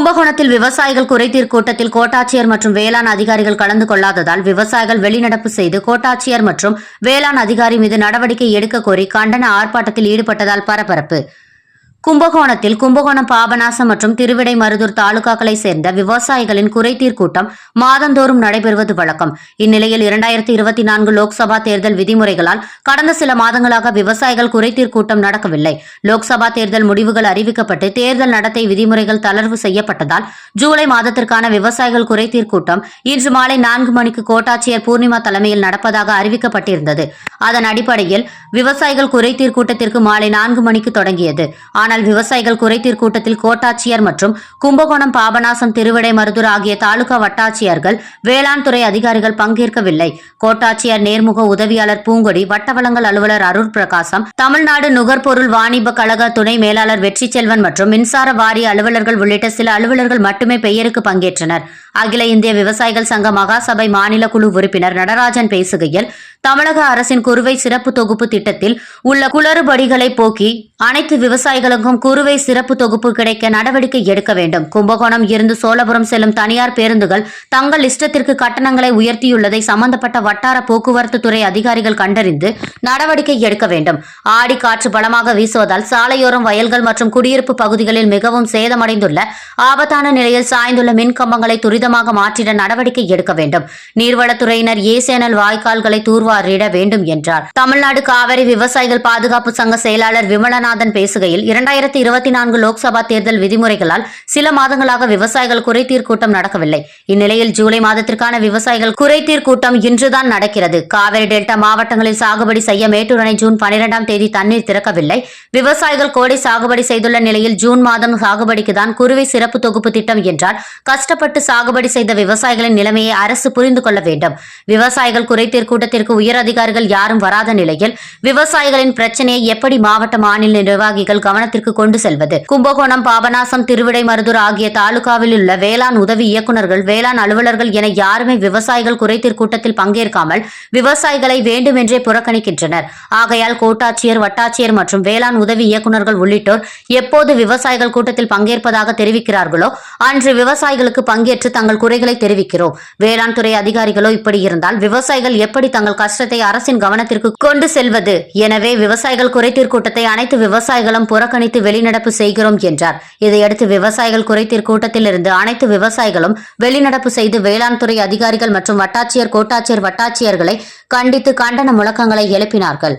கும்பகோணத்தில் விவசாயிகள் குறைதீர் கூட்டத்தில் கோட்டாட்சியர் மற்றும் வேளாண் அதிகாரிகள் கலந்து கொள்ளாததால் விவசாயிகள் வெளிநடப்பு செய்து கோட்டாட்சியர் மற்றும் வேளாண் அதிகாரி மீது நடவடிக்கை எடுக்க கோரி கண்டன ஆர்ப்பாட்டத்தில் ஈடுபட்டதால் பரபரப்பு. கும்பகோணத்தில் கும்பகோணம் பாபநாசம் மற்றும் திருவிடைமருதூர் தாலுகாக்களை சேர்ந்த விவசாயிகளின் குறைதீர் கூட்டம் மாதந்தோறும் நடைபெறுவது வழக்கம். இந்நிலையில் 2024 லோக்சபா தேர்தல் விதிமுறைகளால் கடந்த சில மாதங்களாக விவசாயிகள் குறைதீர் கூட்டம் நடக்கவில்லை. லோக்சபா தேர்தல் முடிவுகள் அறிவிக்கப்பட்டு தேர்தல் நடத்தை விதிமுறைகள் தளர்வு செய்யப்பட்டதால் ஜூலை மாதத்திற்கான விவசாயிகள் குறைதீர் கூட்டம் இன்று மாலை 4 மணிக்கு கோட்டாட்சியர் பூர்ணிமா தலைமையில் நடப்பதாக அறிவிக்கப்பட்டிருந்தது. அதன் அடிப்படையில் விவசாயிகள் குறைதீர் கூட்டத்திற்கு மாலை 4 மணிக்கு தொடங்கியது. ஆனால் விவசாயிகள் குறைதீர் கூட்டத்தில் கோட்டாட்சியர் மற்றும் கும்பகோணம் பாபநாசம் திருவிடைமருதூர் ஆகிய தாலுகா வட்டாட்சியர்கள் வேளாண் துறை அதிகாரிகள் பங்கேற்கவில்லை. கோட்டாட்சியர் நேர்முக உதவியாளர் பூங்கொடி, வட்ட வழங்கல் அலுவலர் அருள் பிரகாசம், தமிழ்நாடு நுகர்பொருள் வாணிப கழக துணை மேலாளர் வெற்றி செல்வன் மற்றும் மின்சார வாரிய அலுவலர்கள் உள்ளிட்ட சில அலுவலர்கள் மட்டுமே பெயருக்கு பங்கேற்றனர். அகில இந்திய விவசாயிகள் சங்க மகாசபை மாநில குழு உறுப்பினர் நடராஜன் பேசுகையில், தமிழக அரசின் குறுவை சிறப்பு தொகுப்பு திட்டத்தில் உள்ள குளறுபடிகளை போக்கி அனைத்து விவசாயிகளுக்கும் குறுவை சிறப்பு தொகுப்பு கிடைக்க நடவடிக்கை எடுக்க வேண்டும். கும்பகோணம் இருந்து சோழபுரம் செல்லும் தனியார் பேருந்துகள் தங்கள் இஷ்டத்திற்கு கட்டணங்களை உயர்த்தியுள்ளதை சம்பந்தப்பட்ட வட்டார போக்குவரத்து துறை அதிகாரிகள் கண்டறிந்து நடவடிக்கை எடுக்க வேண்டும். ஆடி காற்று பலமாக வீசுவதால் சாலையோரம் வயல்கள் மற்றும் குடியிருப்பு பகுதிகளில் மிகவும் சேதமடைந்துள்ள ஆபத்தான நிலையில் சாய்ந்துள்ள மின் கம்பங்களை துரிதமாக மாற்றிட நடவடிக்கை எடுக்க வேண்டும். நீர்வளத்துறையினர் ஏசேனல் வாய்க்கால்களை தூர்வாரிட வேண்டும் என்றார். தமிழ்நாடு காவிரி விவசாயிகள் பாதுகாப்பு சங்க செயலாளர் விமலநாதன் பேசுகையில், 2024 லோக்சபா தேர்தல் விதிமுறைகளால் சில மாதங்களாக விவசாயிகள் குறைதீர் கூட்டம் நடக்கவில்லை. இந்நிலையில் ஜூலை மாதத்திற்கான விவசாயிகள் குறைதீர் கூட்டம் இன்றுதான் நடக்கிறது. காவிரி டெல்டா மாவட்டங்களில் சாகுபடி செய்ய மேட்டூர் அணை ஜூன் 12ஆம் தேதி தண்ணீர் திறக்கவில்லை. விவசாயிகள் கோடை சாகுபடி செய்துள்ள நிலையில் ஜூன் மாதம் சாகுபடிக்கு தான் குறுவை சிறப்பு தொகுப்பு திட்டம் என்றால் கஷ்டப்பட்டு சாகுபடி செய்த விவசாயிகளின் நிலைமையை அரசு புரிந்து கொள்ள வேண்டும். விவசாயிகள் குறைதீர் கூட்டத்திற்கு உயர் அதிகாரிகள் யாரும் வராத நிலையில் விவசாயிகளின் பிரச்சனையை எப்படி மாவட்ட மாநில நிர்வாகிகள் கவனத்திற்கு கொண்டு செல்வது? கும்பகோணம், பாபநாசம், திருவிடைமருதூர் ஆகிய தாலுகாவில் உள்ள வேளாண் உதவி இயக்குநர்கள், வேளாண் அலுவலர்கள் என யாருமே விவசாயிகள் குறைதீர் கூட்டத்தில் பங்கேற்காமல் விவசாயிகளை வேண்டுமென்றே புறக்கணிக்கின்றனர். ஆகையால் கோட்டாட்சியர், வட்டாட்சியர் மற்றும் வேளாண் உதவி இயக்குநர்கள் உள்ளிட்டோர் எப்போது விவசாயிகள் கூட்டத்தில் பங்கேற்பதாக தெரிவிக்கிறார்களோ அன்று விவசாயிகளுக்கு பங்கேற்று தங்கள் குறைகளை தெரிவிக்கிறோம். வேளாண் துறை அதிகாரிகளோ இப்படி இருந்தால் விவசாயிகள் எப்படி தங்கள் கஷ்டத்தை அரசின் கவனத்திற்கு கொண்டு செல்வது? எனவே விவசாயிகள் குறைதீர் கூட்டத்தை அனைத்து விவசாயிகளும் புறக்கணித்து வெளிநடப்பு செய்கிறோம் என்றார். இதையடுத்து விவசாயிகள் குறைதீர் கூட்டத்தில் இருந்து அனைத்து விவசாயிகளும் வெளிநடப்பு செய்து வேளாண் துறை அதிகாரிகள் மற்றும் வட்டாட்சியர், கோட்டாட்சியர், வட்டாட்சியர்களை கண்டித்து கண்டன முழக்கங்களை எழுப்பினார்கள்.